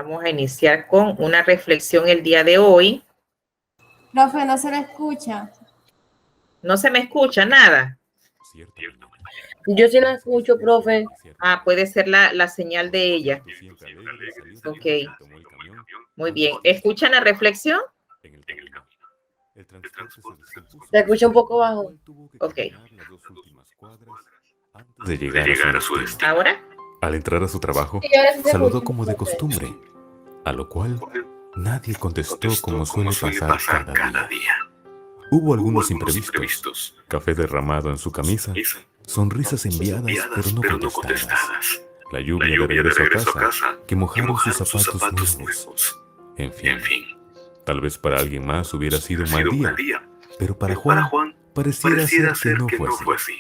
Vamos a iniciar con una reflexión el día de hoy. Profe, no se le escucha. ¿No se me escucha nada? Yo sí la escucho, profe. Ah, puede ser la señal de ella. Ok. Muy bien. ¿Escuchan la reflexión? Se escucha un poco bajo. Ok. De llegar a su destino. ¿Ahora? Al entrar a su trabajo, Sí, ahora sí se saludó escucha. como de costumbre, a lo cual nadie contestó como suele pasar cada día. Hubo algunos imprevistos, café derramado en su camisa, sonrisas enviadas pero no contestadas, la lluvia de regreso a casa que mojaron sus zapatos nuevos. En fin, tal vez para alguien más hubiera sido un mal día, pero para Juan pareciera ser que no fue así.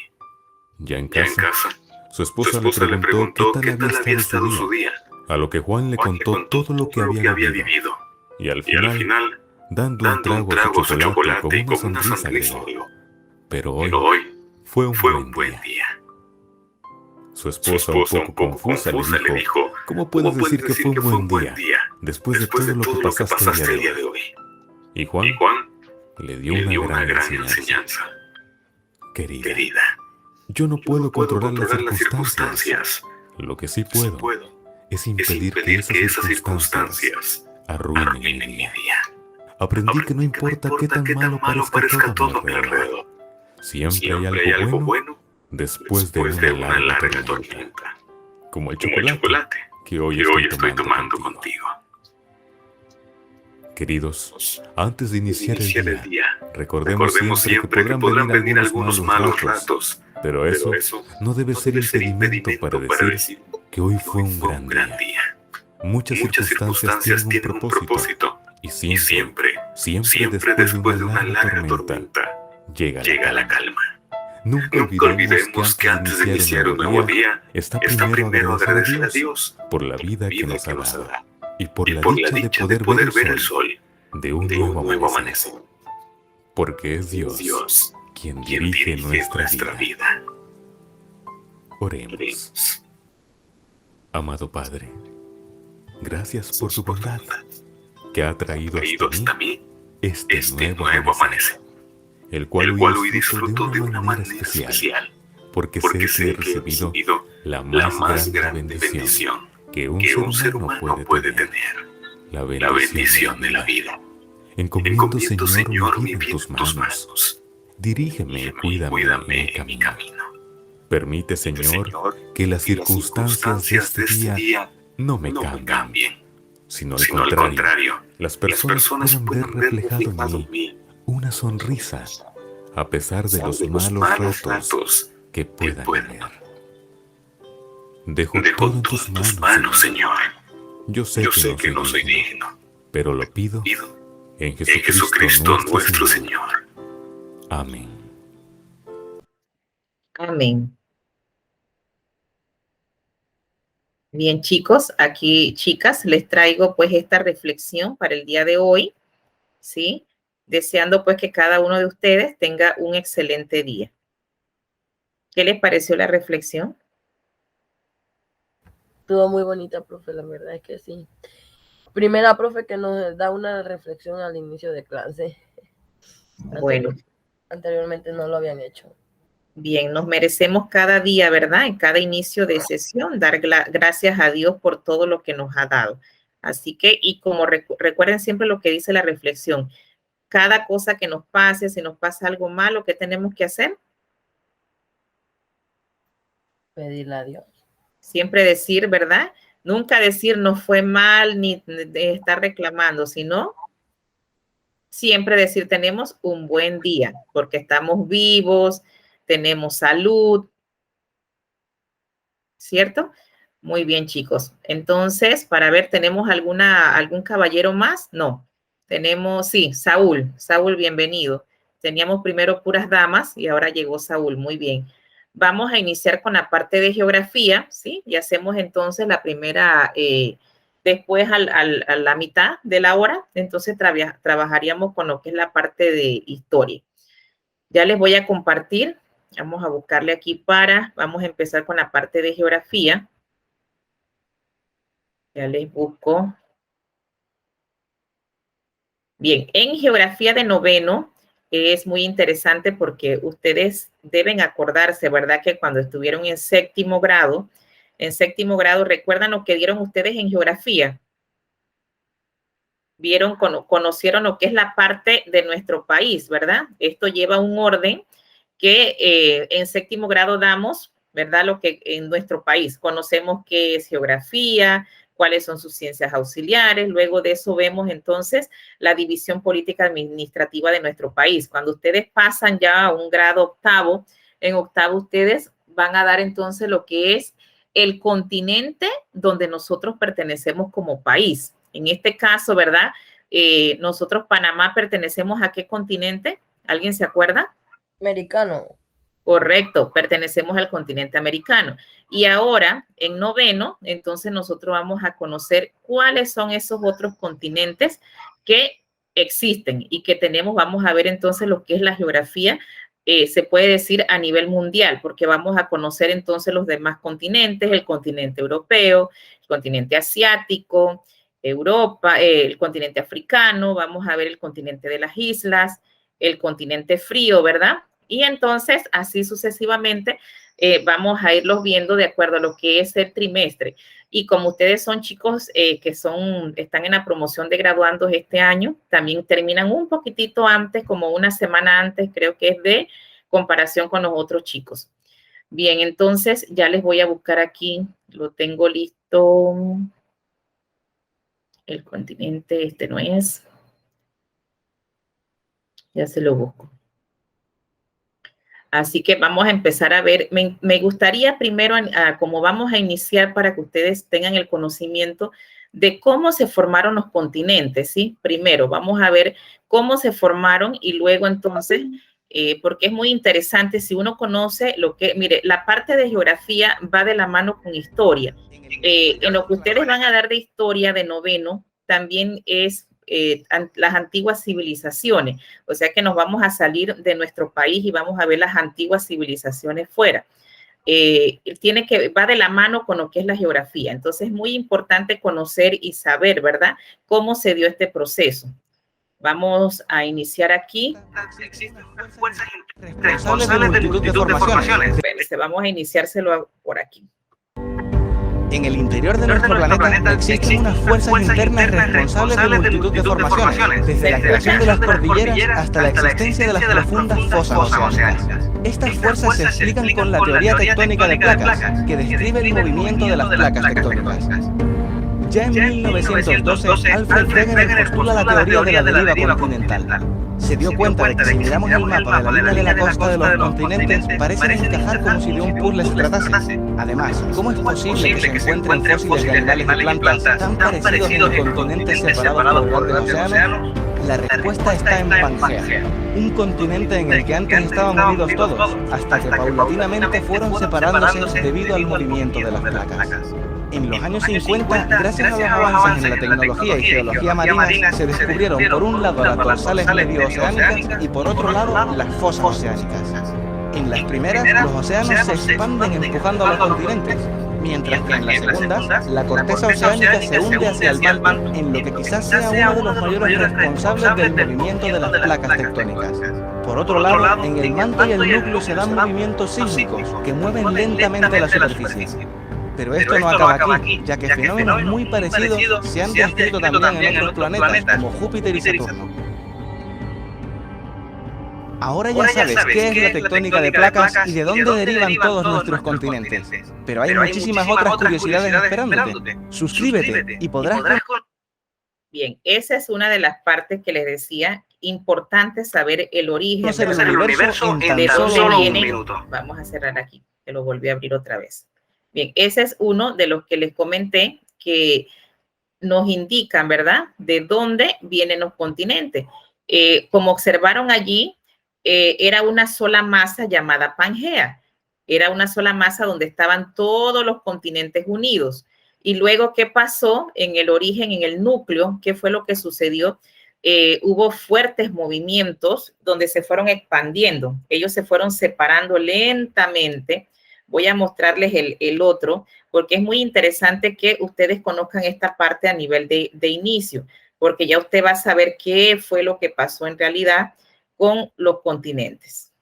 Ya en casa, su esposa le preguntó qué tal había estado su día, a lo que Juan le contó todo lo que había vivido. Y al final, dando un trago a su chocolate y con una sonrisa agregó: pero hoy fue un buen día. Su esposa, un poco confusa, le dijo: ¿cómo puedes decir que fue un buen día después de todo lo que pasaste el día de hoy? Y Juan le dio una gran enseñanza. Querida, yo no puedo controlar las circunstancias. Lo que sí puedo es impedir que esas circunstancias arruinen mi día. Aprendí que no importa qué tan malo parezca todo a mi alrededor, siempre hay algo bueno después de una larga tormenta, como el chocolate que hoy estoy tomando contigo. Queridos, antes de iniciar el día, recordemos siempre que podrán venir algunos malos ratos, pero eso no debe ser impedimento para decir que hoy fue un gran día. Muchas circunstancias tienen un propósito, y siempre después de una larga tormenta llega la calma. Nunca olvidemos que antes de iniciar un nuevo día está primero agradecer a Dios por la vida que nos ha dado y por la dicha de poder ver el sol de un nuevo amanecer. Porque es Dios quien dirige nuestra vida. Oremos. Amado Padre, gracias por tu bondad que ha traído hasta mí este nuevo amanecer, el cual hoy disfruto de una manera especial, porque sé que he recibido la más grande bendición que un ser humano puede tener, la bendición de la vida. Encomiendo, Señor, mi vida en tus manos. Dirígeme y cuídame en mi camino. Permite, Señor, que las circunstancias de este día no me cambien, sino al contrario, las personas puedan ver reflejado en mí una sonrisa, a pesar de los malos ratos que puedan venir. Dejo todo en tus manos, Señor. Yo sé que no soy digno, pero lo pido en Jesucristo nuestro Señor. Amén. Amén. Bien, chicos, aquí, chicas, les traigo pues esta reflexión para el día de hoy, ¿sí? Deseando pues que cada uno de ustedes tenga un excelente día. ¿Qué les pareció la reflexión? Estuvo muy bonita, profe, la verdad es que sí. Primera, profe, que nos da una reflexión al inicio de clase. Bueno. Anteriormente no lo habían hecho. Bien, nos merecemos cada día, ¿verdad? En cada inicio de sesión, dar gracias a Dios por todo lo que nos ha dado. Así que, y como recuerden siempre lo que dice la reflexión, cada cosa que nos pase, si nos pasa algo malo, ¿qué tenemos que hacer? Pedirle a Dios. Siempre decir, ¿verdad? Nunca decir no fue mal ni de estar reclamando, sino siempre decir tenemos un buen día, porque estamos vivos, tenemos salud, ¿cierto? Muy bien, chicos. Entonces, para ver, ¿tenemos algún caballero más? No. Tenemos, sí, Saúl. Saúl, bienvenido. Teníamos primero puras damas y ahora llegó Saúl. Muy bien. Vamos a iniciar con la parte de geografía, ¿sí? Y hacemos entonces la primera, después a la mitad de la hora, entonces trabajaríamos con lo que es la parte de historia. Ya les voy a compartir. Vamos a buscarle aquí vamos a empezar con la parte de geografía. Ya les busco Bien, en geografía de noveno es muy interesante porque ustedes deben acordarse, ¿verdad? Que cuando estuvieron en séptimo grado, ¿recuerdan lo que dieron ustedes en geografía? Vieron, conocieron lo que es la parte de nuestro país, ¿verdad? Esto lleva un orden que en séptimo grado damos, ¿verdad? Lo que en nuestro país conocemos qué es geografía, cuáles son sus ciencias auxiliares. Luego de eso vemos entonces la división política administrativa de nuestro país. Cuando ustedes pasan ya a un grado octavo, en octavo ustedes van a dar entonces lo que es el continente donde nosotros pertenecemos como país. En este caso, ¿verdad? Nosotros, Panamá, pertenecemos a ¿qué continente? ¿Alguien se acuerda? Americano. Correcto, pertenecemos al continente americano. Y ahora, en noveno, entonces nosotros vamos a conocer cuáles son esos otros continentes que existen y que tenemos. Vamos a ver entonces lo que es la geografía, se puede decir a nivel mundial, porque vamos a conocer entonces los demás continentes, el continente europeo, el continente asiático, Europa, el continente africano, vamos a ver el continente de las islas, el continente frío, ¿verdad? Y entonces, así sucesivamente, vamos a irlos viendo de acuerdo a lo que es el trimestre. Y como ustedes son chicos que están en la promoción de graduandos este año, también terminan un poquitito antes, como una semana antes, creo que es de comparación con los otros chicos. Bien, entonces ya les voy a buscar aquí, lo tengo listo. El continente, este no es. Ya se lo busco. Así que vamos a empezar a ver. Me gustaría primero, como vamos a iniciar para que ustedes tengan el conocimiento de cómo se formaron los continentes, ¿sí? Primero, vamos a ver cómo se formaron y luego entonces, porque es muy interesante si uno conoce lo que, mire, la parte de geografía va de la mano con historia. En lo que ustedes van a dar de historia de noveno, también es las antiguas civilizaciones, o sea que nos vamos a salir de nuestro país y vamos a ver las antiguas civilizaciones fuera. Va de la mano con lo que es la geografía, entonces es muy importante conocer y saber, ¿verdad?, cómo se dio este proceso. Vamos a iniciar aquí. Existen fuerzas responsables de multitud de formaciones. Vamos a iniciárselo por aquí. En el interior de nuestro planeta existen unas fuerzas internas responsables de multitud de formaciones, desde la creación de las cordilleras hasta la existencia de las profundas fosas oceánicas. Estas fuerzas se explican con la teoría tectónica de placas, que describe el movimiento de las placas tectónicas. Ya en 1912, Alfred Wegener postula la teoría de la deriva continental. Se dio cuenta de que si miramos el mapa de la línea de la costa de los continentes, parecen encajar como si de un puzzle se tratase. Además, ¿cómo es posible que se encuentren fósiles de animales y plantas tan parecidos en continentes separados por grandes océanos? La respuesta está en Pangea, un continente en el que antes estaban unidos todos, hasta que paulatinamente fueron separándose debido al movimiento de las placas. En los años 50, gracias a los avances en la tecnología y geología marinas, se descubrieron por un lado las dorsales medio-oceánicas y por otro lado las fosas oceánicas. En las primeras, los océanos se expanden empujando a los continentes, mientras que en las segundas, la corteza oceánica se hunde hacia el manto, en lo que quizás sea uno de los mayores responsables del movimiento de las placas tectónicas. Por otro lado, en el manto y el núcleo se dan movimientos sísmicos que mueven lentamente la superficie. Pero esto no acaba aquí, ya que fenómenos muy parecidos se han descrito también en otros planetas como Júpiter y Saturno. Ahora ya sabes qué es la tectónica de placas y de dónde derivan todos nuestros continentes. Pero hay muchísimas otras curiosidades esperándote. Suscríbete y podrás... Bien, esa es una de las partes que les decía, importante saber el origen. Conocer el universo en tan solo un minuto. Vamos a cerrar aquí, que lo volví a abrir otra vez. Bien, ese es uno de los que les comenté que nos indican, ¿verdad?, de dónde vienen los continentes. Como observaron allí, era una sola masa llamada Pangea. Era una sola masa donde estaban todos los continentes unidos. Y luego, ¿qué pasó en el origen, en el núcleo? ¿Qué fue lo que sucedió? Hubo fuertes movimientos donde se fueron expandiendo. Ellos se fueron separando lentamente. Voy a mostrarles el otro, porque es muy interesante que ustedes conozcan esta parte a nivel de inicio, porque ya usted va a saber qué fue lo que pasó en realidad con los continentes.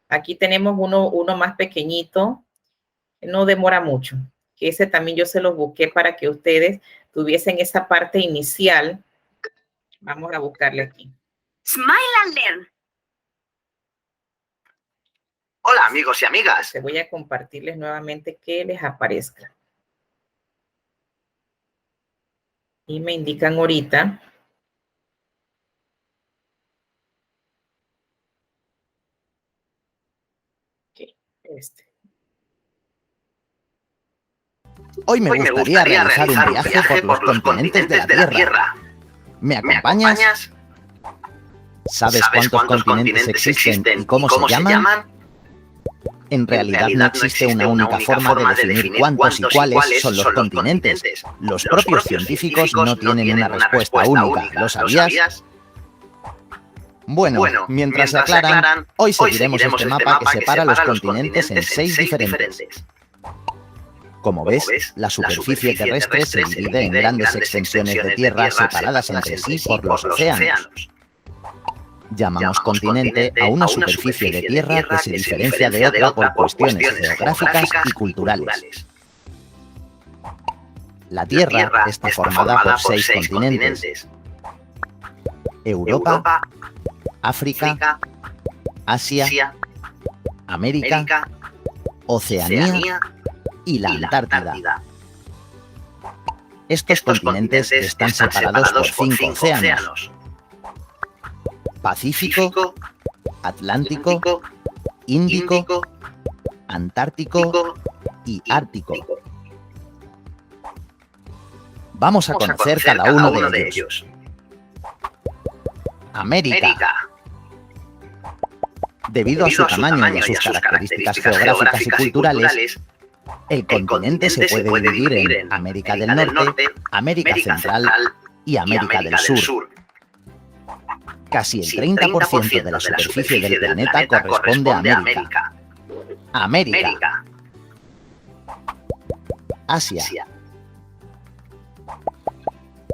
Aquí tenemos uno más pequeñito, no demora mucho. Ese también yo se los busqué para que ustedes tuviesen esa parte inicial. Vamos a buscarle aquí. Smile and Learn. Hola amigos y amigas. Te voy a compartirles nuevamente que les aparezca. Y me indican ahorita. Okay, Hoy me gustaría realizar un viaje por los continentes de la Tierra. ¿Me acompañas? ¿Sabes cuántos continentes existen y cómo se llaman? En realidad no existe una única forma de definir cuántos y cuáles son los continentes. Los propios científicos no tienen una respuesta única. ¿Lo sabías? Bueno, mientras se aclaran, hoy seguiremos este mapa que separa los continentes en 6 diferentes. Como ves, la superficie terrestre se divide en grandes extensiones de tierra separadas entre sí por los océanos. Llamamos continente a una superficie de tierra que se diferencia de otra por cuestiones geográficas y culturales. La Tierra está formada por 6 continentes: Europa, África, Asia, América, Oceanía y la Antártida. Estos continentes están separados por 5 océanos: Pacífico, Atlántico, Índico, Antártico y Ártico. Vamos a conocer cada uno de ellos. América. Debido a su tamaño y a sus características geográficas y culturales, el continente se puede dividir en América del Norte, América Central y América del Sur. Casi el 30% de la superficie del planeta corresponde a América. América. Asia.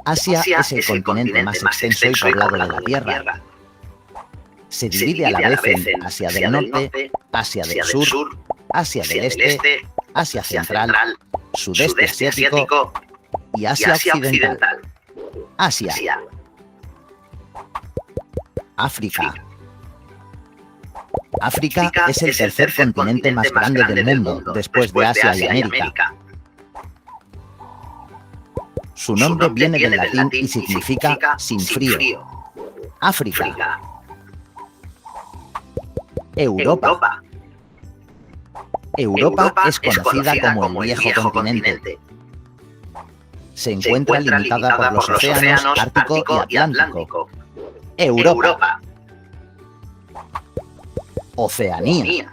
Asia es el continente más extenso y poblado de la Tierra. Se divide a la vez en Asia del Norte, Asia del Sur, Asia del Este, Asia Central, Sudeste Asiático y Asia Occidental. Asia. África. África es el tercer continente más grande del mundo, después de Asia y América. Su nombre viene del latín y significa sin frío. África. Europa. Europa es conocida como el viejo continente. Se encuentra limitada por los océanos Ártico y Atlántico. Europa. Oceanía.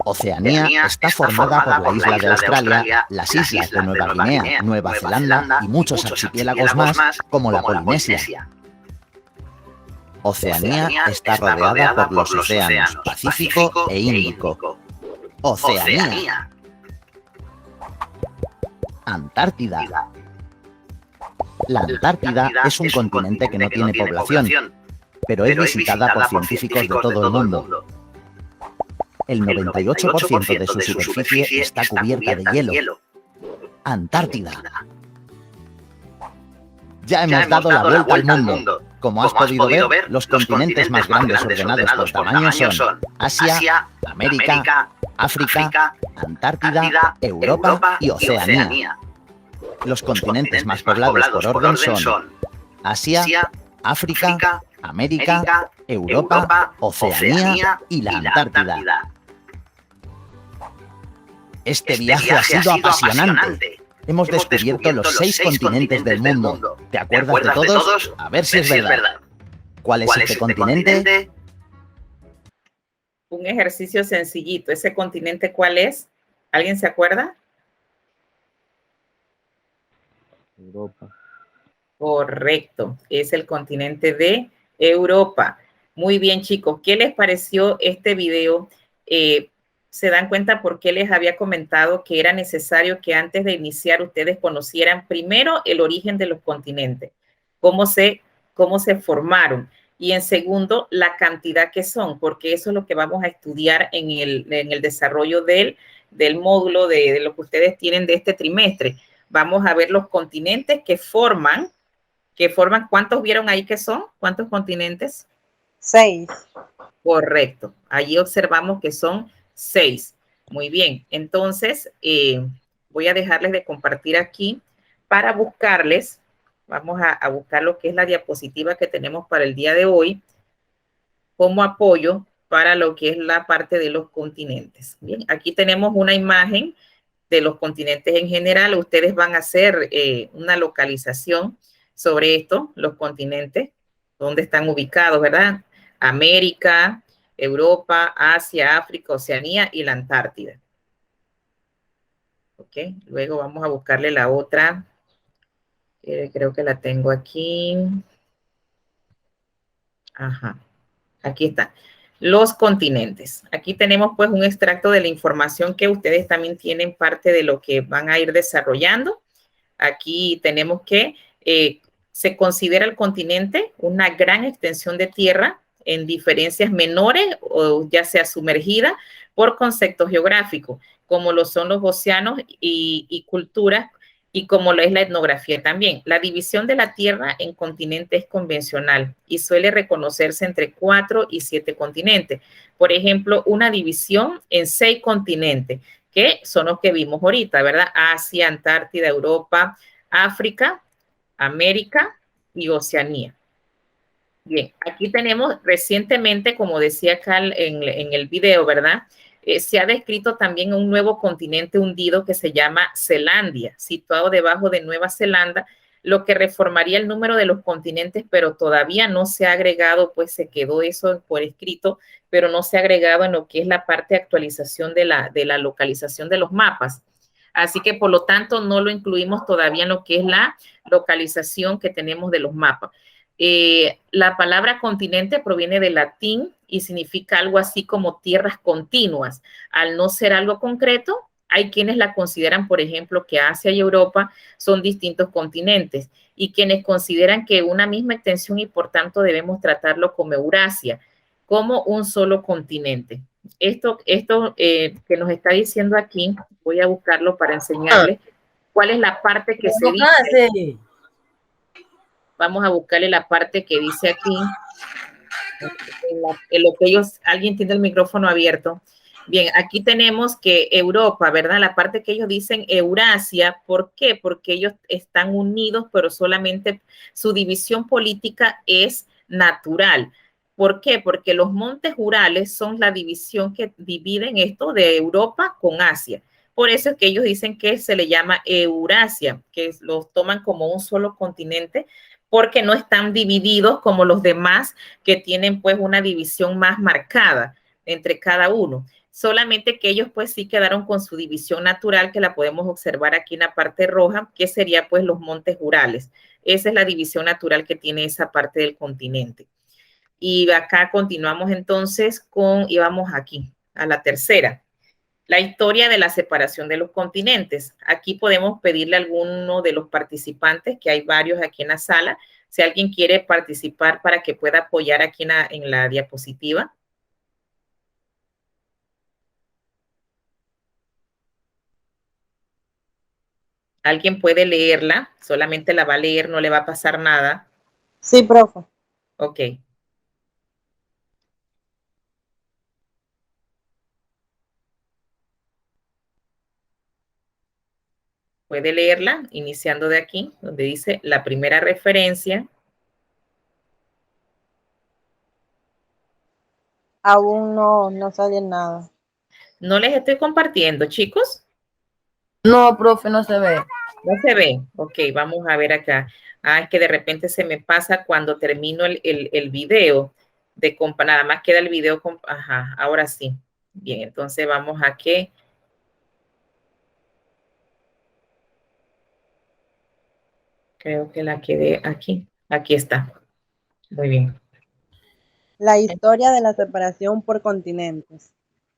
Oceanía está formada por la isla de Australia, las islas de Nueva Guinea, Nueva Zelanda y muchos archipiélagos más, como la Polinesia. Oceanía está rodeada por los océanos Pacífico e Índico. Oceanía. Antártida. La Antártida es un continente que no tiene población, pero es visitada por científicos de todo el mundo. El 98% de su superficie está cubierta de hielo. Antártida. Ya hemos dado la vuelta al mundo. Como has podido ver, los continentes más grandes ordenados por tamaño son Asia, América, África, Antártida, Europa y Oceanía. Los continentes más poblados por orden son Asia, África, América, Europa, Oceanía y la Antártida. Este viaje ha sido apasionante. Hemos descubierto los 6 continentes del mundo. ¿Te acuerdas de todos? A ver si es verdad. ¿Cuál es este continente? Un ejercicio sencillito. ¿Ese continente cuál es? ¿Alguien se acuerda? Europa. Correcto. Es el continente de Europa. Muy bien, chicos. ¿Qué les pareció este video? se dan cuenta por qué les había comentado que era necesario que antes de iniciar ustedes conocieran primero el origen de los continentes, cómo se formaron, y en segundo, la cantidad que son, porque eso es lo que vamos a estudiar en el desarrollo del módulo de lo que ustedes tienen de este trimestre. Vamos a ver los continentes que forman, ¿cuántos vieron ahí que son? ¿Cuántos continentes? 6. Correcto. Allí observamos que son 6. Muy bien. Entonces, voy a dejarles de compartir aquí para buscarles. Vamos a buscar lo que es la diapositiva que tenemos para el día de hoy como apoyo para lo que es la parte de los continentes. Bien, aquí tenemos una imagen de los continentes en general. Ustedes van a hacer una localización sobre esto, los continentes, dónde están ubicados, ¿verdad? América, Europa, Asia, África, Oceanía y la Antártida. Ok, luego vamos a buscarle la otra. Creo que la tengo aquí. Ajá, aquí está. Los continentes. Aquí tenemos pues un extracto de la información que ustedes también tienen parte de lo que van a ir desarrollando. Aquí tenemos que se considera el continente una gran extensión de tierra en diferencias menores o ya sea sumergida por conceptos geográficos, como lo son los océanos y culturas, y como lo es la etnografía también. La división de la Tierra en continentes es convencional y suele reconocerse entre 4 y 7 continentes. Por ejemplo, una división en 6 continentes, que son los que vimos ahorita, ¿verdad? Asia, Antártida, Europa, África, América y Oceanía. Bien, aquí tenemos recientemente, como decía acá en el video, ¿verdad? Se ha descrito también un nuevo continente hundido que se llama Zelandia, situado debajo de Nueva Zelanda, lo que reformaría el número de los continentes, pero todavía no se ha agregado, pues se quedó eso por escrito, pero no se ha agregado en lo que es la parte de actualización de la localización de los mapas. Así que, por lo tanto, no lo incluimos todavía en lo que es la localización que tenemos de los mapas. La palabra continente proviene del latín y significa algo así como tierras continuas. Al no ser algo concreto, hay quienes la consideran, por ejemplo, que Asia y Europa son distintos continentes, y quienes consideran que una misma extensión y por tanto debemos tratarlo como Eurasia, como un solo continente. Esto que nos está diciendo aquí, voy a buscarlo para enseñarles cuál es la parte que se dice. Vamos a buscarle la parte que dice aquí, en lo que ellos, alguien tiene el micrófono abierto. Bien, aquí tenemos que Europa, ¿verdad? La parte que ellos dicen Eurasia, ¿por qué? Porque ellos están unidos, pero solamente su división política es natural. ¿Por qué? Porque los montes Urales son la división que dividen esto de Europa con Asia. Por eso es que ellos dicen que se le llama Eurasia, que los toman como un solo continente, porque no están divididos como los demás que tienen pues una división más marcada entre cada uno. Solamente que ellos pues sí quedaron con su división natural, que la podemos observar aquí en la parte roja, que sería pues los montes Urales. Esa es la división natural que tiene esa parte del continente. Y acá continuamos entonces y vamos aquí a la tercera. La historia de la separación de los continentes. Aquí podemos pedirle a alguno de los participantes, que hay varios aquí en la sala, si alguien quiere participar para que pueda apoyar aquí en la diapositiva. ¿Alguien puede leerla? Solamente la va a leer, no le va a pasar nada. Sí, profe. Ok. Puede leerla, iniciando de aquí, donde dice la primera referencia. Aún no sale nada. No les estoy compartiendo, chicos. No, profe, no se ve. No se ve. Ok, vamos a ver acá. Es que de repente se me pasa cuando termino el video. Nada más queda el video. Ajá, ahora sí. Bien, entonces vamos a que. Creo que la quedé aquí. Aquí está. Muy bien. La historia de la separación por continentes.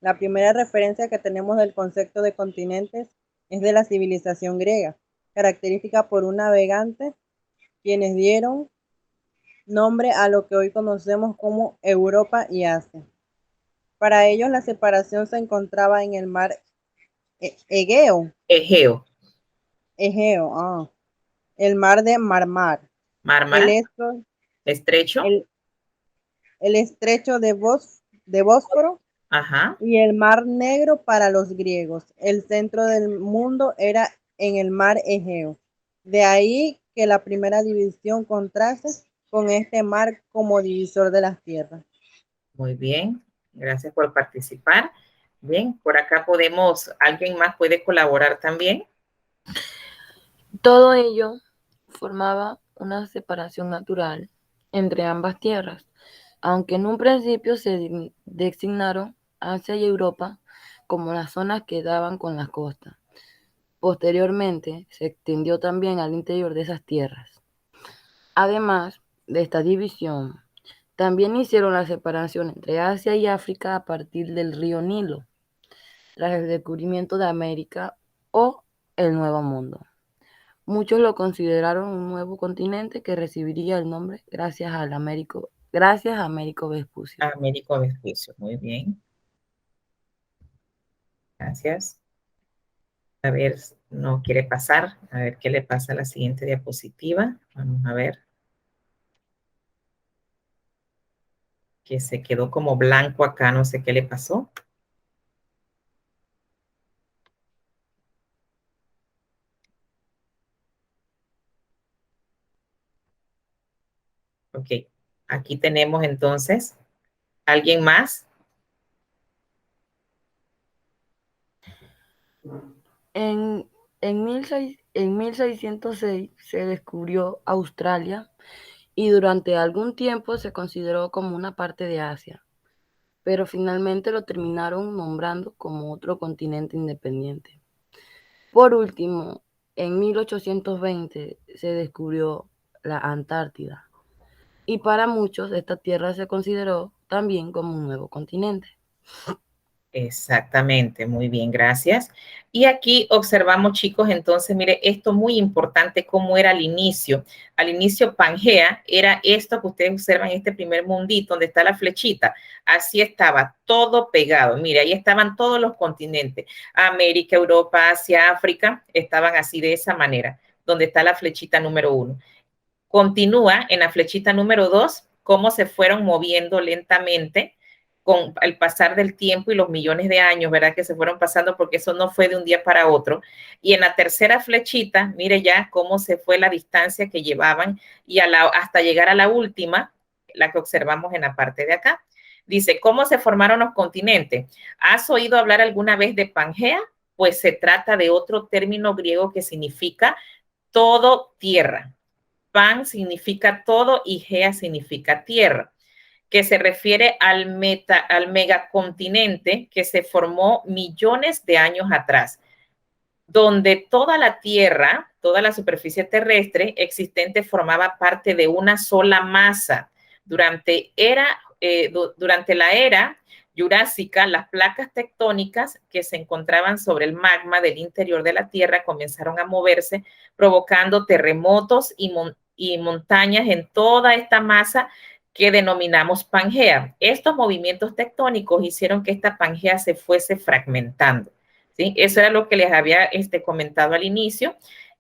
La primera referencia que tenemos del concepto de continentes es de la civilización griega, característica por un navegante, quienes dieron nombre a lo que hoy conocemos como Europa y Asia. Para ellos la separación se encontraba en el mar Egeo, Egeo, el mar de Marmar, el, Mármara, estrecho, el estrecho de Bósforo ajá, y el mar Negro para los griegos. El centro del mundo era en el mar Egeo. De ahí que la primera división contraste con este mar como divisor de las tierras. muy bien, gracias por participar. Bien, por acá alguien más puede colaborar también. Todo ello formaba una separación natural entre ambas tierras, aunque en un principio se designaron Asia y Europa como las zonas que daban con las costas. Posteriormente se extendió también al interior de esas tierras. Además de esta división, también hicieron la separación entre Asia y África a partir del río Nilo, tras el descubrimiento de América o el Nuevo Mundo. Muchos lo consideraron un nuevo continente que recibiría el nombre gracias a Américo Vespucio. Américo Vespucio, muy bien. Gracias. A ver, no quiere pasar. A ver qué le pasa a la siguiente diapositiva. Vamos a ver. Que se quedó como blanco acá, no sé qué le pasó. Ok, aquí tenemos entonces, ¿alguien más? En 1606 se descubrió Australia y durante algún tiempo se consideró como una parte de Asia, pero finalmente lo terminaron nombrando como otro continente independiente. Por último, en 1820 se descubrió la Antártida y para muchos esta tierra se consideró también como un nuevo continente. Exactamente, muy bien, gracias. Y aquí observamos, chicos, entonces, mire, esto muy importante, cómo era al inicio. Al inicio, Pangea era esto que ustedes observan, este primer mundito, donde está la flechita. Así estaba, todo pegado. Mire, ahí estaban todos los continentes. América, Europa, Asia, África, estaban así de esa manera, donde está la flechita número 1. Continúa en la flechita número 2, cómo se fueron moviendo lentamente con el pasar del tiempo y los millones de años, ¿verdad? Que se fueron pasando porque eso no fue de un día para otro. Y en la tercera flechita, mire ya cómo se fue la distancia que llevaban y hasta llegar a la última, la que observamos en la parte de acá. Dice, ¿cómo se formaron los continentes? ¿Has oído hablar alguna vez de Pangea? Pues se trata de otro término griego que significa todo tierra. Pan significa todo y Gea significa tierra, que se refiere al megacontinente que se formó millones de años atrás, donde toda la tierra, toda la superficie terrestre existente formaba parte de una sola masa. Durante la era jurásica, las placas tectónicas que se encontraban sobre el magma del interior de la Tierra comenzaron a moverse, provocando terremotos y montañas en toda esta masa que denominamos Pangea. Estos movimientos tectónicos hicieron que esta Pangea se fuese fragmentando. ¿Sí? Eso era lo que les había comentado al inicio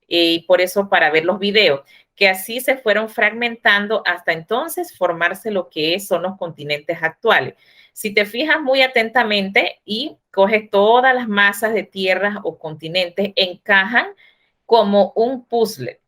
y por eso para ver los videos, que así se fueron fragmentando hasta entonces formarse lo que son los continentes actuales. Si te fijas muy atentamente y coges todas las masas de tierras o continentes, encajan como un puzzle.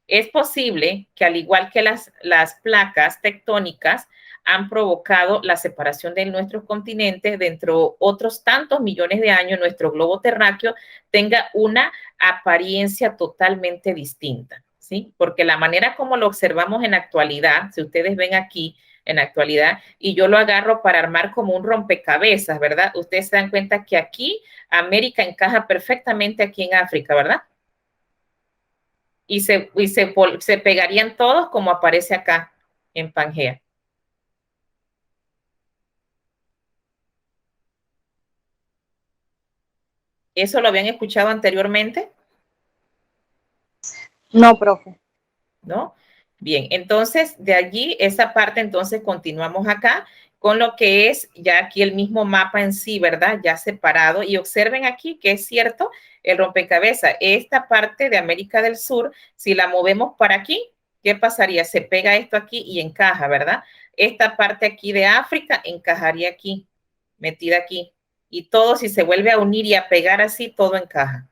Es posible que al igual que las placas tectónicas han provocado la separación de nuestros continentes, dentro de otros tantos millones de años, nuestro globo terráqueo tenga una apariencia totalmente distinta, ¿sí? Porque la manera como lo observamos en la actualidad, si ustedes ven aquí en la actualidad, y yo lo agarro para armar como un rompecabezas, ¿verdad? Ustedes se dan cuenta que aquí América encaja perfectamente aquí en África, ¿verdad? Y se pegarían todos como aparece acá en Pangea. ¿Eso lo habían escuchado anteriormente? No, profe. ¿No? Bien, entonces de allí, esa parte, entonces continuamos acá con lo que es ya aquí el mismo mapa en sí, ¿verdad? Ya separado. Y observen aquí que es cierto, el rompecabezas, esta parte de América del Sur, si la movemos para aquí, ¿qué pasaría? Se pega esto aquí y encaja, ¿verdad? Esta parte aquí de África encajaría aquí, metida aquí. Y todo, si se vuelve a unir y a pegar así, todo encaja.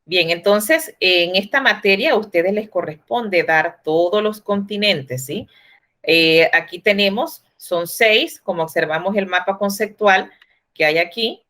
Bien, entonces en esta materia a ustedes les corresponde dar todos los continentes, ¿sí? Aquí tenemos, son 6, como observamos el mapa conceptual que hay aquí.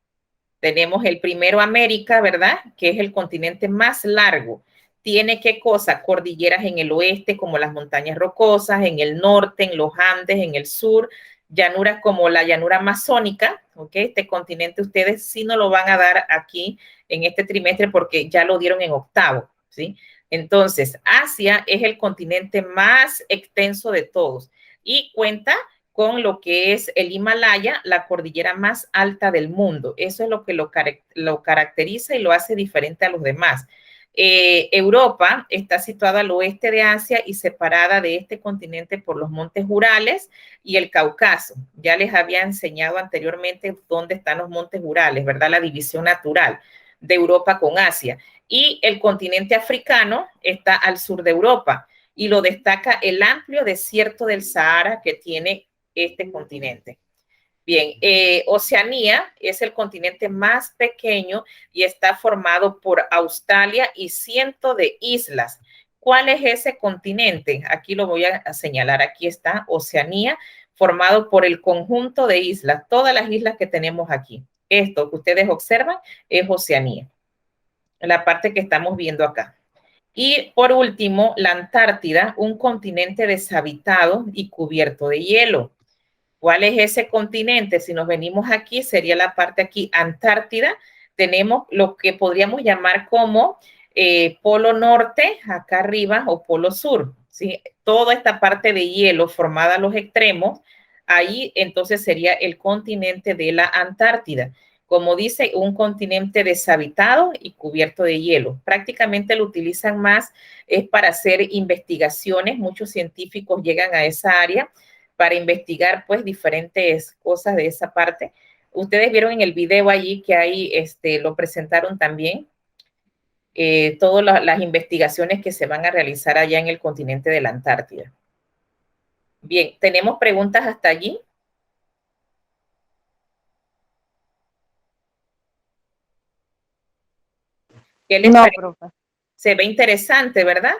Tenemos el primero América, ¿verdad? Que es el continente más largo. Tiene qué cosa? Cordilleras en el oeste, como las montañas rocosas, en el norte, en los Andes, en el sur, llanuras como la llanura amazónica, ¿ok? Este continente ustedes sí no lo van a dar aquí en este trimestre porque ya lo dieron en octavo, ¿sí? Entonces, Asia es el continente más extenso de todos y cuenta con lo que es el Himalaya, la cordillera más alta del mundo. Eso es lo que lo caracteriza y lo hace diferente a los demás. Europa está situada al oeste de Asia y separada de este continente por los montes Urales y el Cáucaso. Ya les había enseñado anteriormente dónde están los montes Urales, ¿verdad? La división natural de Europa con Asia. Y el continente africano está al sur de Europa y lo destaca el amplio desierto del Sahara que tiene este continente. Bien, Oceanía es el continente más pequeño y está formado por Australia y cientos de islas. ¿Cuál es ese continente? Aquí lo voy a señalar. Aquí está Oceanía, formado por el conjunto de islas, todas las islas que tenemos aquí. Esto que ustedes observan es Oceanía, la parte que estamos viendo acá. Y por último, la Antártida, un continente deshabitado y cubierto de hielo. ¿Cuál es ese continente? Si nos venimos aquí, sería la parte aquí, Antártida. Tenemos lo que podríamos llamar como polo norte, acá arriba, o polo sur, ¿sí? Toda esta parte de hielo formada a los extremos, ahí entonces sería el continente de la Antártida. Como dice, un continente deshabitado y cubierto de hielo. Prácticamente lo utilizan más es para hacer investigaciones. Muchos científicos llegan a esa área para investigar pues diferentes cosas de esa parte. Ustedes vieron en el video allí que ahí lo presentaron también, todas las investigaciones que se van a realizar allá en el continente de la Antártida. Bien, ¿tenemos preguntas hasta allí? ¿Qué les parece? Profe. Se ve interesante, ¿verdad?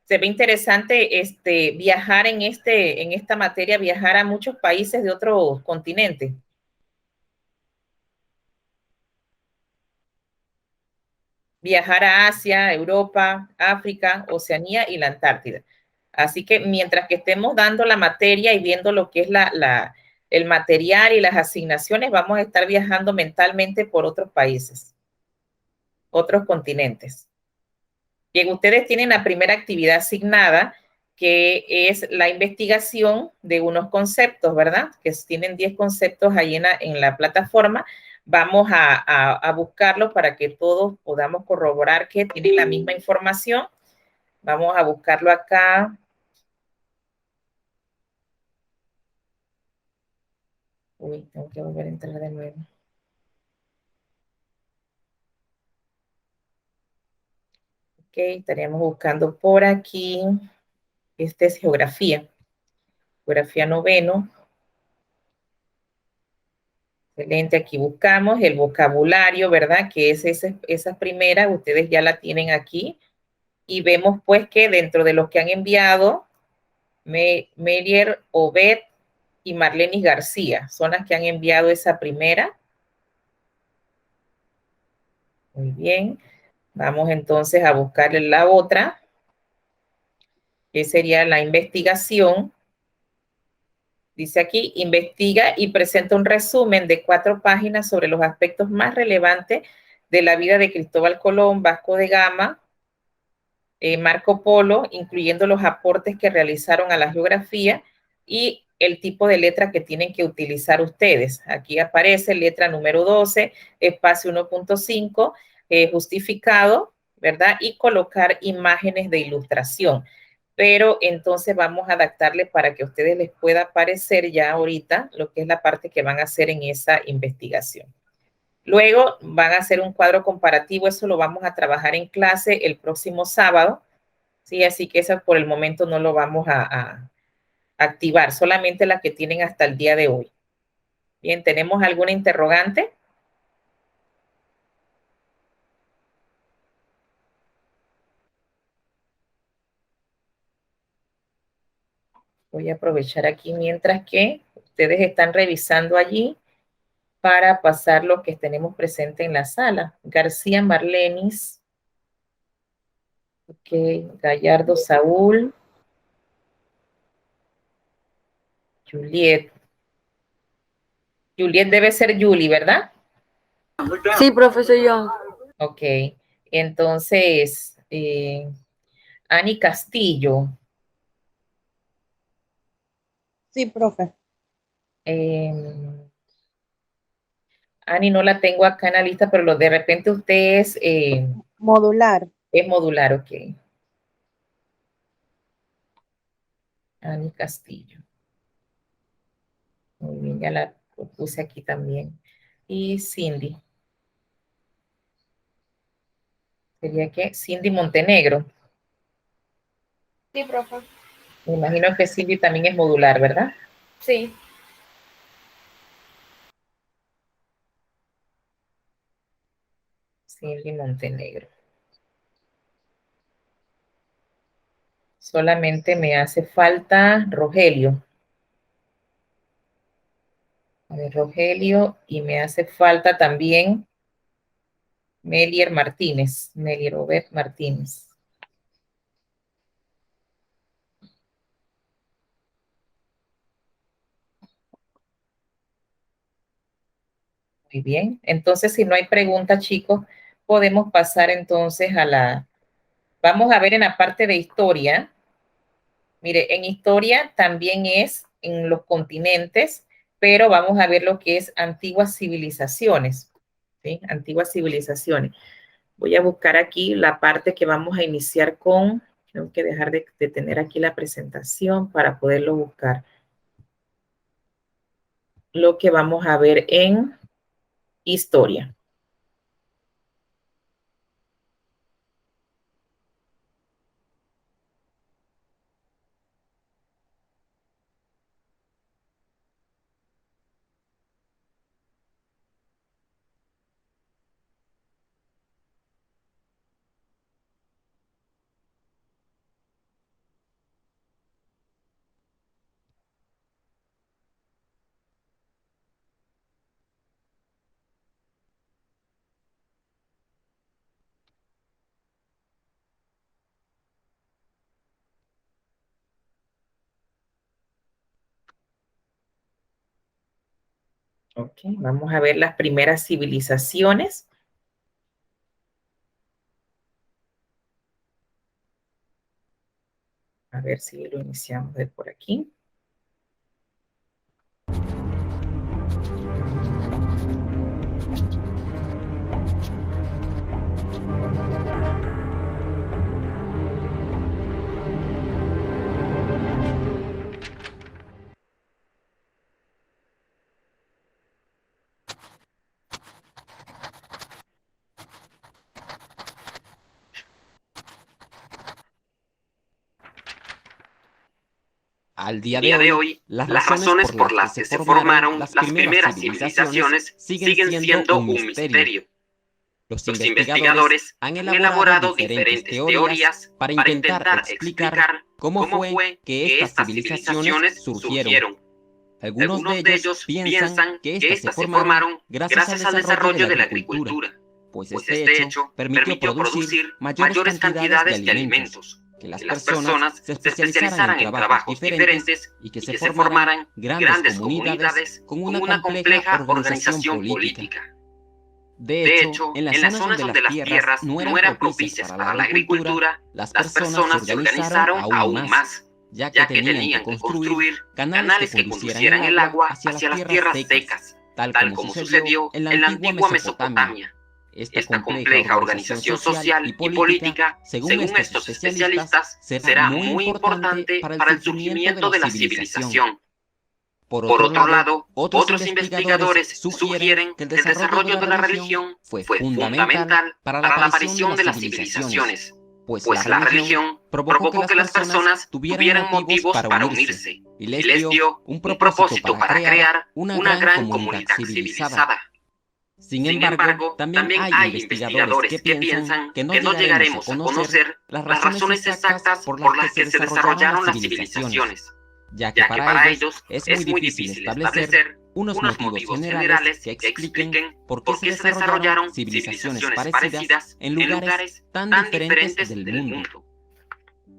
Se ve interesante viajar en esta materia, viajar a muchos países de otros continentes. Viajar a Asia, Europa, África, Oceanía y la Antártida. Así que mientras que estemos dando la materia y viendo lo que es el material y las asignaciones, vamos a estar viajando mentalmente por otros países, otros continentes. Bien, ustedes tienen la primera actividad asignada, que es la investigación de unos conceptos, ¿verdad? Que tienen 10 conceptos ahí en la plataforma. Vamos a buscarlos para que todos podamos corroborar que tienen la misma información. Vamos a buscarlo acá. Uy, tengo que volver a entrar de nuevo. Ok, estaríamos buscando por aquí. Este es geografía. Geografía noveno. Excelente, aquí buscamos el vocabulario, ¿verdad? Que es esa primera, ustedes ya la tienen aquí. Y vemos pues que dentro de los que han enviado, Melier, Obed y Marlenis García son las que han enviado esa primera. Muy bien. Vamos entonces a buscarle la otra, que sería la investigación. Dice aquí, investiga y presenta un resumen de 4 páginas sobre los aspectos más relevantes de la vida de Cristóbal Colón, Vasco de Gama, Marco Polo, incluyendo los aportes que realizaron a la geografía y el tipo de letra que tienen que utilizar ustedes. Aquí aparece letra número 12, espacio 1.5, justificado, ¿verdad? Y colocar imágenes de ilustración. Pero entonces vamos a adaptarle para que a ustedes les pueda aparecer ya ahorita lo que es la parte que van a hacer en esa investigación. Luego van a hacer un cuadro comparativo, eso lo vamos a trabajar en clase el próximo sábado, ¿sí? Así que eso por el momento no lo vamos a activar, solamente la que tienen hasta el día de hoy. Bien, ¿tenemos alguna interrogante? Voy a aprovechar aquí mientras que ustedes están revisando allí para pasar lo que tenemos presente en la sala. García Marlenis. Ok, Gallardo Saúl. Juliet. Juliet debe ser Julie, ¿verdad? Sí, profesor, yo. Ok, entonces, Ani Castillo. Sí, profe. Ani no la tengo acá en la lista, pero de repente usted Modular. es modular, ok. Ani Castillo. Muy bien, ya la puse aquí también. Y Cindy. ¿Sería qué? Cindy Montenegro. Sí, profe. Me imagino que Cindy también es modular, ¿verdad? Sí. Cindy Montenegro. Solamente me hace falta Rogelio. A ver, Rogelio, y me hace falta también Melier Martínez. Melier Obed Martínez. Muy bien. Entonces, si no hay preguntas, chicos, podemos pasar entonces a la... Vamos a ver en la parte de historia. Mire, en historia también es en los continentes, pero vamos a ver lo que es antiguas civilizaciones. ¿Sí? Antiguas civilizaciones. Voy a buscar aquí la parte que vamos a iniciar con... Tengo que dejar de tener aquí la presentación para poderlo buscar. Lo que vamos a ver en historia. Ok, vamos a ver las primeras civilizaciones. A ver si lo iniciamos de por aquí. Al día de hoy, las razones por las que se formaron las primeras civilizaciones siguen siendo un misterio. Los investigadores han elaborado diferentes teorías para intentar explicar cómo fue que estas civilizaciones surgieron. Algunos de ellos piensan que éstas se formaron gracias al desarrollo de la agricultura, pues este hecho permitió producir mayores cantidades de alimentos, que las personas se especializaran en trabajos diferentes y que se formaran grandes comunidades con una compleja organización política. De hecho, en las zonas donde las tierras no eran propicias para la agricultura, las personas se organizaron aún más, ya que tenían que construir canales que conducieran el agua hacia las tierras secas, tal como sucedió en la antigua Mesopotamia. Esta compleja organización social y política, según estos especialistas, será muy importante para el surgimiento de la civilización. Por otro lado, otros investigadores sugieren que el desarrollo de la religión fue fundamental para la aparición de las civilizaciones, pues la religión provocó que las personas tuvieran motivos para unirse y les dio un propósito para crear una gran comunidad civilizada. Sin embargo, también hay investigadores que piensan que no llegaremos a conocer las razones exactas por las que se desarrollaron las civilizaciones, ya que para ellos es muy difícil establecer unos motivos generales que expliquen por qué se desarrollaron civilizaciones parecidas en lugares tan diferentes del mundo.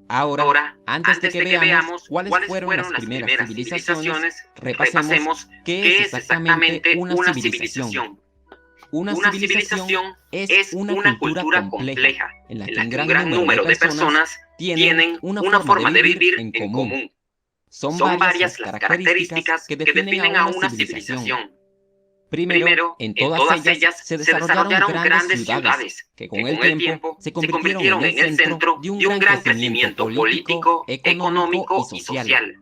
Ahora, antes de que veamos cuáles fueron las primeras civilizaciones, repasemos qué es exactamente una civilización. Una civilización es una cultura compleja en la que un gran número de personas tienen una forma de vivir en común. Son varias las características que definen a una civilización. Primero, en todas ellas se desarrollaron grandes ciudades que con el tiempo se convirtieron en el centro de un gran crecimiento político, económico y social.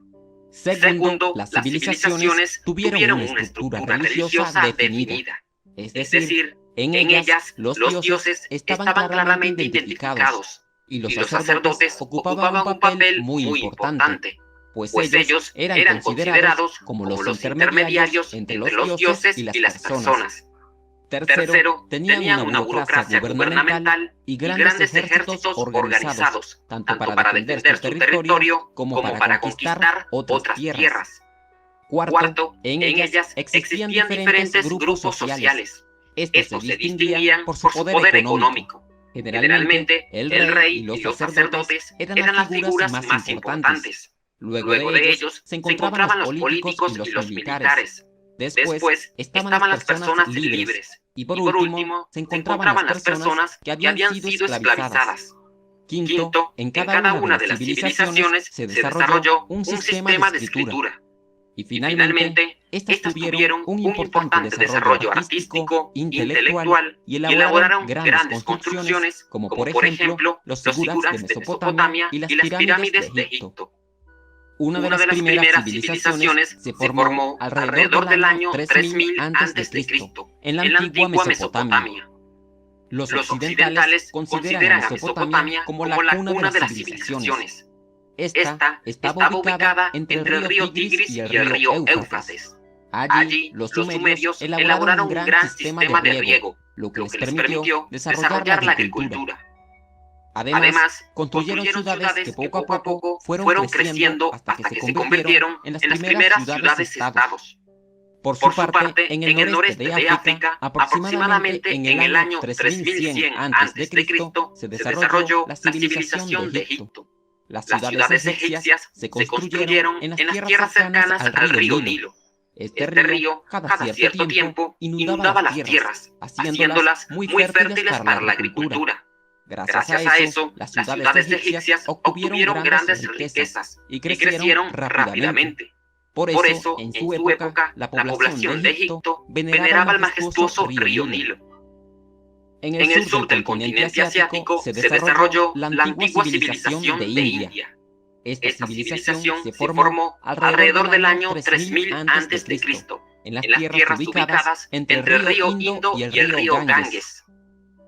Segundo, las civilizaciones tuvieron una estructura religiosa definida. Es decir, en ellas los dioses estaban claramente identificados y los sacerdotes ocupaban un papel muy importante, pues ellos eran considerados como los intermediarios entre los dioses y las personas. Tercero, tenían una burocracia gubernamental y grandes ejércitos organizados, tanto para defender su territorio como para conquistar otras tierras. Cuarto, en ellas existían diferentes grupos sociales. Estos se distinguían por su poder económico. Generalmente, el rey y los sacerdotes eran las figuras más importantes. Luego de ellos se encontraban los políticos y los militares. Después estaban las personas libres. Y por último, se encontraban las personas que habían sido esclavizadas. Quinto, en cada una de las civilizaciones se desarrolló un sistema de escritura. Y finalmente, estas tuvieron un importante desarrollo artístico, intelectual y elaboraron grandes construcciones como por ejemplo los zigurats de Mesopotamia y las pirámides de Egipto. Una de las primeras civilizaciones se formó alrededor del año 3000 a.C. en la antigua Mesopotamia. Los occidentales consideran a Mesopotamia como la cuna de las civilizaciones. Esta estaba ubicada entre el río Tigris y el río Éufrates. Allí, los sumerios elaboraron un gran sistema de riego, lo que les permitió desarrollar la agricultura. Además, construyeron ciudades que poco a poco fueron creciendo hasta que se convirtieron en las primeras ciudades-estados. Por su parte, en el noreste de África, aproximadamente en el año 3100 a.C., se desarrolló la civilización de Egipto. Las ciudades egipcias se construyeron en las tierras cercanas al río Nilo. Este río, cada cierto tiempo, inundaba las tierras, haciéndolas muy fértiles para la agricultura. Gracias a eso, las ciudades egipcias obtuvieron grandes riquezas y crecieron rápidamente. Por eso, en su época, la población de Egipto veneraba el majestuoso río Nilo. En el sur del continente asiático se desarrolló la antigua civilización de India. Esta civilización se formó alrededor del año 3000 a.C., en las tierras ubicadas entre el río Indo y el río Ganges.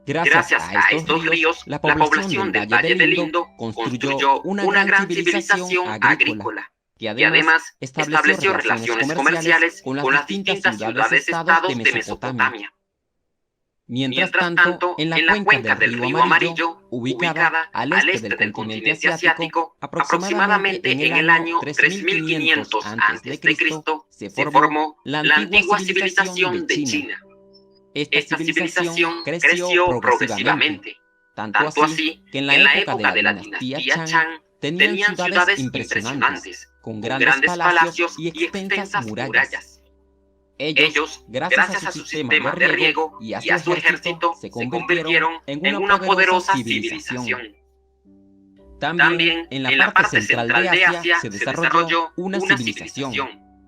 Gracias a estos ríos, la población del Valle del Indo construyó una gran civilización agrícola, que además estableció relaciones comerciales con las distintas ciudades-estados de Mesopotamia. Mientras tanto, en la cuenca del río Amarillo, ubicada al este del continente asiático, aproximadamente en el año 3500 a.C., se formó la antigua civilización de China. Esta civilización creció progresivamente, tanto así que en la época de la dinastía Chang tenían ciudades impresionantes, con grandes palacios y extensas murallas. Ellos, gracias a su sistema de riego y a su ejército, se convirtieron en una poderosa civilización. También en la parte central de Asia se desarrolló una civilización.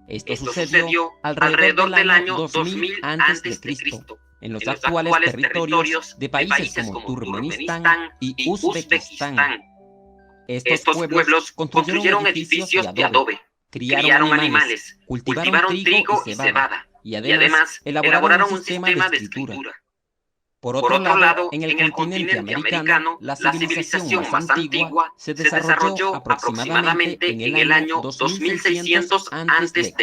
Esto sucedió alrededor del año 2000 a.C., en los actuales territorios de países como Turkmenistán y Uzbekistán. Estos pueblos construyeron edificios de adobe, criaron animales, cultivaron trigo y cebada, y además elaboraron un sistema de escritura. Por otro lado, en el continente americano, la civilización más antigua se desarrolló aproximadamente en el año 2600 a.C.,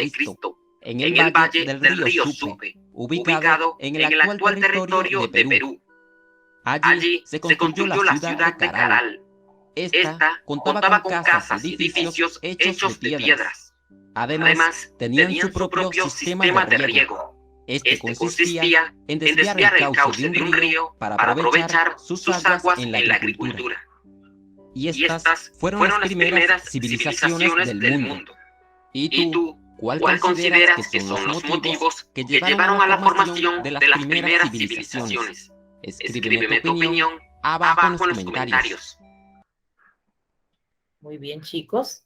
en el valle del río Supe, ubicado en el actual territorio de Perú. Allí se construyó la ciudad de Caral. Esta contaba con casas y edificios hechos de piedras. Además, tenían su propio sistema de riego. Este consistía en desviar el cauce de un río para aprovechar sus aguas en la agricultura. Y estas fueron las primeras civilizaciones del mundo. ¿Y tú, cuál consideras que son los motivos que llevaron a la formación de las primeras civilizaciones? Escríbeme tu opinión abajo en los comentarios. Muy bien, chicos.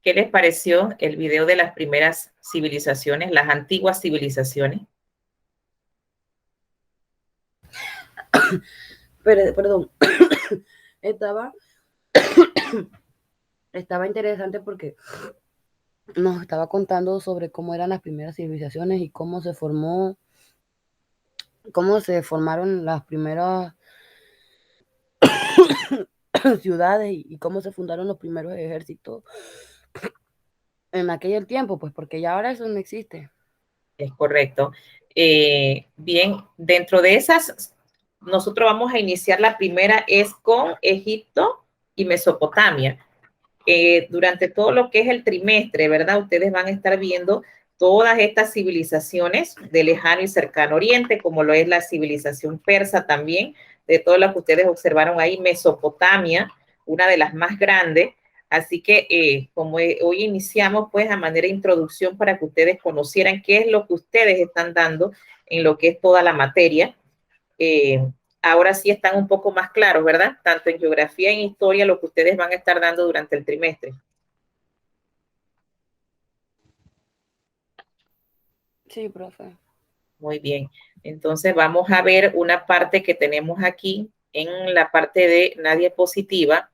¿Qué les pareció el video de las primeras civilizaciones, las antiguas civilizaciones? Perdón. Estaba interesante porque nos estaba contando sobre cómo eran las primeras civilizaciones y cómo se formaron las primeras ciudades y cómo se fundaron los primeros ejércitos en aquel tiempo, pues porque ya ahora eso no existe. Es correcto. Bien, dentro de esas, nosotros vamos a iniciar la primera es con Egipto y Mesopotamia. Durante todo lo que es el trimestre, ¿verdad? Ustedes van a estar viendo todas estas civilizaciones de lejano y cercano oriente, como lo es la civilización persa también, de todo lo que ustedes observaron ahí, Mesopotamia, una de las más grandes. Así que como hoy iniciamos, pues a manera de introducción para que ustedes conocieran qué es lo que ustedes están dando en lo que es toda la materia. Ahora sí están un poco más claros, ¿verdad? Tanto en geografía y en historia, lo que ustedes van a estar dando durante el trimestre. Sí, profe. Muy bien. Entonces vamos a ver una parte que tenemos aquí en la parte de la diapositiva.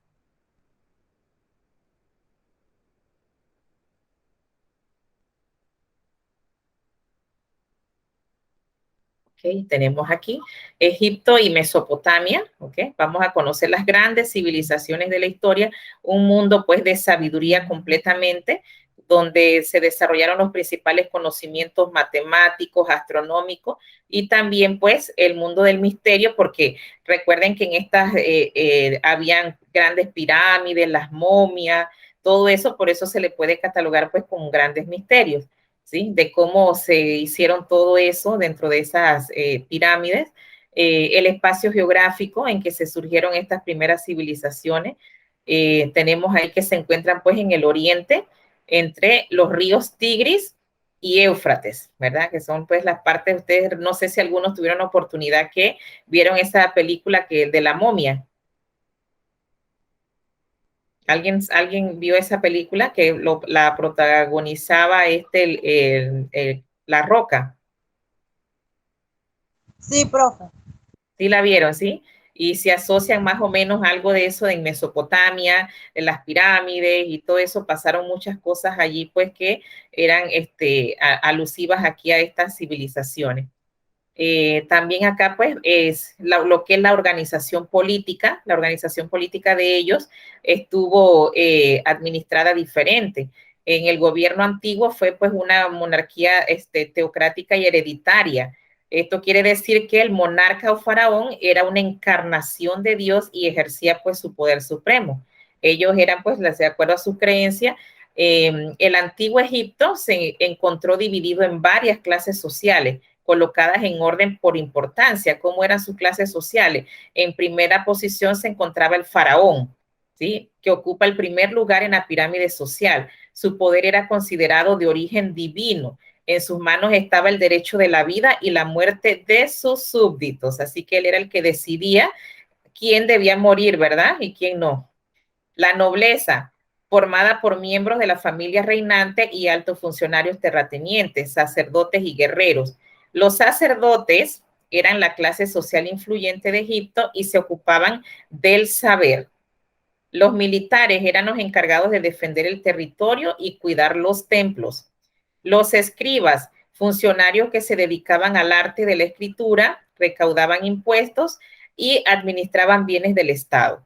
Okay, tenemos aquí Egipto y Mesopotamia. Okay, vamos a conocer las grandes civilizaciones de la historia, un mundo pues de sabiduría completamente, donde se desarrollaron los principales conocimientos matemáticos, astronómicos y también pues el mundo del misterio, porque recuerden que en estas habían grandes pirámides, las momias, todo eso, por eso se le puede catalogar pues con grandes misterios. ¿Sí? De cómo se hicieron todo eso dentro de esas pirámides, el espacio geográfico en que se surgieron estas primeras civilizaciones. Tenemos ahí que se encuentran pues en el oriente, entre los ríos Tigris y Éufrates, ¿verdad? Que son pues las partes, ustedes no sé si algunos tuvieron oportunidad que vieron esa película que de la momia. ¿Alguien vio esa película que la protagonizaba La Roca? Sí, profe. Sí la vieron, ¿sí? Y se asocian más o menos algo de eso en Mesopotamia, en las pirámides y todo eso, pasaron muchas cosas allí, pues que eran alusivas aquí a estas civilizaciones. También acá pues es lo que es la organización política de ellos estuvo administrada diferente. En el gobierno antiguo fue pues una monarquía teocrática y hereditaria. Esto quiere decir que el monarca o faraón era una encarnación de Dios y ejercía pues su poder supremo. Ellos eran pues de acuerdo a sus creencias. El antiguo Egipto se encontró dividido en varias clases sociales, colocadas en orden por importancia. ¿Cómo eran sus clases sociales? En primera posición se encontraba el faraón, ¿sí? Que ocupa el primer lugar en la pirámide social. Su poder era considerado de origen divino. En sus manos estaba el derecho de la vida y la muerte de sus súbditos. Así que él era el que decidía quién debía morir, ¿verdad? Y quién no. La nobleza, formada por miembros de la familia reinante y altos funcionarios terratenientes, sacerdotes y guerreros. Los sacerdotes eran la clase social influyente de Egipto y se ocupaban del saber. Los militares eran los encargados de defender el territorio y cuidar los templos. Los escribas, funcionarios que se dedicaban al arte de la escritura, recaudaban impuestos y administraban bienes del Estado.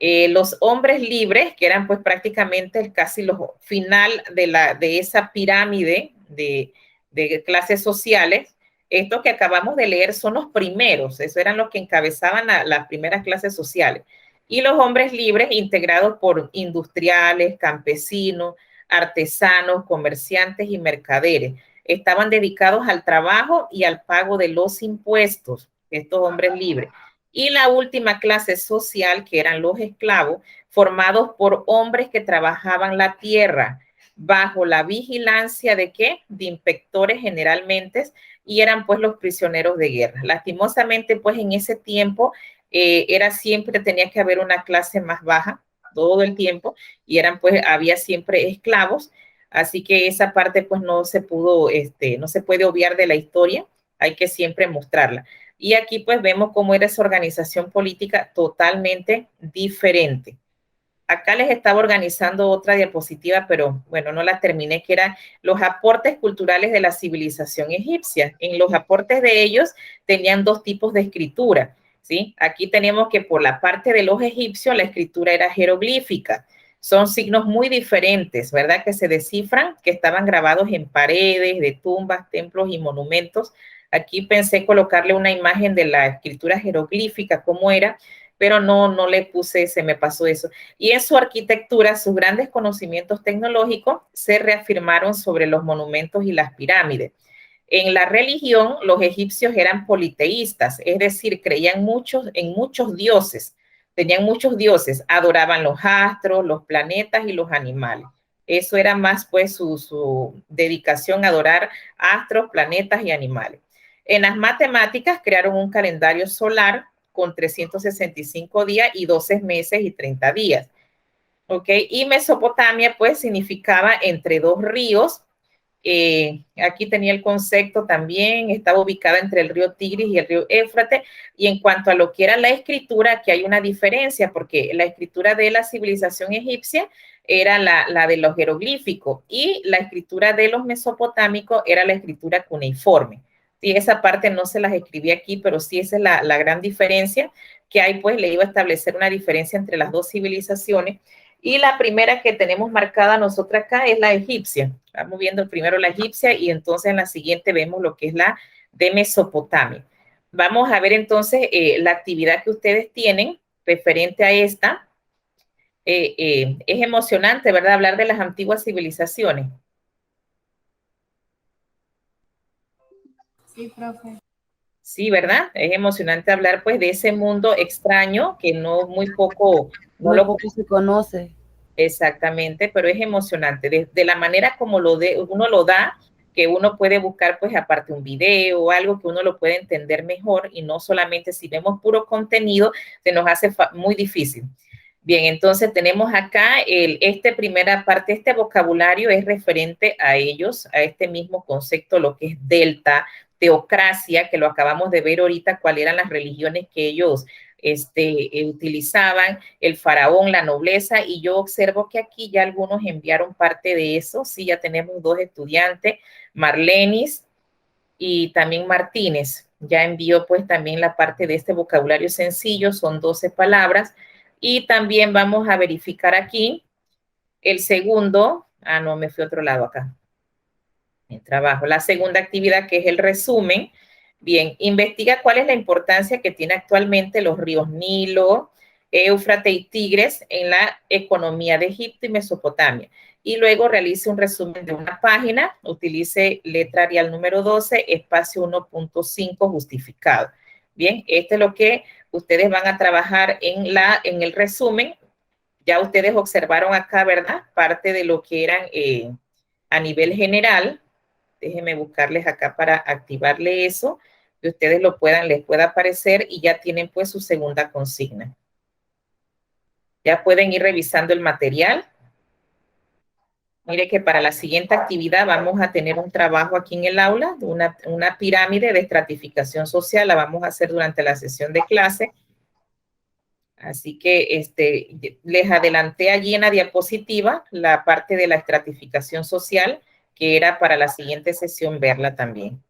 Los hombres libres, que eran pues prácticamente casi los final de esa pirámide de clases sociales, estos que acabamos de leer son los primeros, eso eran los que encabezaban las primeras clases sociales. Y los hombres libres integrados por industriales, campesinos, artesanos, comerciantes y mercaderes. Estaban dedicados al trabajo y al pago de los impuestos, estos hombres libres. Y la última clase social, que eran los esclavos, formados por hombres que trabajaban la tierra bajo la vigilancia de ¿qué? De inspectores generalmente, y eran pues los prisioneros de guerra. Lastimosamente, pues en ese tiempo era siempre, tenía que haber una clase más baja todo el tiempo, y eran pues, había siempre esclavos, así que esa parte pues no se pudo, no se puede obviar de la historia, hay que siempre mostrarla. Y aquí pues vemos cómo era esa organización política totalmente diferente. Acá les estaba organizando otra diapositiva, pero bueno, no la terminé, que eran los aportes culturales de la civilización egipcia. En los aportes de ellos tenían dos tipos de escritura, ¿sí? Aquí tenemos que por la parte de los egipcios la escritura era jeroglífica. Son signos muy diferentes, ¿verdad? Que se descifran, que estaban grabados en paredes de tumbas, templos y monumentos. Aquí pensé colocarle una imagen de la escritura jeroglífica, cómo era, pero no le puse, se me pasó eso. Y en su arquitectura, sus grandes conocimientos tecnológicos se reafirmaron sobre los monumentos y las pirámides. En la religión, los egipcios eran politeístas, es decir, creían en muchos dioses, tenían muchos dioses, adoraban los astros, los planetas y los animales. Eso era más pues su dedicación a adorar astros, planetas y animales. En las matemáticas crearon un calendario solar con 365 días y 12 meses y 30 días. ¿Ok? Y Mesopotamia pues significaba entre dos ríos. Aquí tenía el concepto también, estaba ubicada entre el río Tigris y el río Éufrates, y en cuanto a lo que era la escritura, aquí hay una diferencia, porque la escritura de la civilización egipcia era la de los jeroglíficos, y la escritura de los mesopotámicos era la escritura cuneiforme. Sí, esa parte no se las escribí aquí, pero sí esa es la gran diferencia que hay, pues le iba a establecer una diferencia entre las dos civilizaciones. Y la primera que tenemos marcada nosotros acá es la egipcia. Vamos viendo primero la egipcia y entonces en la siguiente vemos lo que es la de Mesopotamia. Vamos a ver entonces la actividad que ustedes tienen referente a esta. Es emocionante, ¿verdad? Hablar de las antiguas civilizaciones. Sí, profe. Sí, ¿verdad? Es emocionante hablar pues de ese mundo extraño que no muy poco, no Muy lo poco se conoce. exactamente, pero es emocionante. De la manera como uno lo da, que uno puede buscar pues aparte un video o algo que uno lo puede entender mejor y no solamente si vemos puro contenido, se nos hace muy difícil. Bien, entonces tenemos acá primera parte, este vocabulario es referente a ellos, a este mismo concepto, lo que es delta, teocracia, que lo acabamos de ver ahorita, cuáles eran las religiones que ellos utilizaban, el faraón, la nobleza, y yo observo que aquí ya algunos enviaron parte de eso, sí, ya tenemos dos estudiantes, Marlenis y también Martínez, ya envió pues también la parte de este vocabulario sencillo, son 12 palabras, y también vamos a verificar aquí el segundo, no, me fui a otro lado acá, el trabajo, la segunda actividad que es el resumen. Bien, investiga cuál es la importancia que tiene actualmente los ríos Nilo, Éufrates y Tigres en la economía de Egipto y Mesopotamia. Y luego realice un resumen de una página, utilice letra Arial número 12, espacio 1.5 justificado. Bien, este es lo que ustedes van a trabajar en el resumen. Ya ustedes observaron acá, ¿verdad? Parte de lo que eran a nivel general. Déjenme buscarles acá para activarle eso. que ustedes les pueda aparecer y ya tienen pues su segunda consigna. Ya pueden ir revisando el material. Mire que para la siguiente actividad vamos a tener un trabajo aquí en el aula, una pirámide de estratificación social, la vamos a hacer durante la sesión de clase. Así que les adelanté allí en la diapositiva la parte de la estratificación social, que era para la siguiente sesión verla también.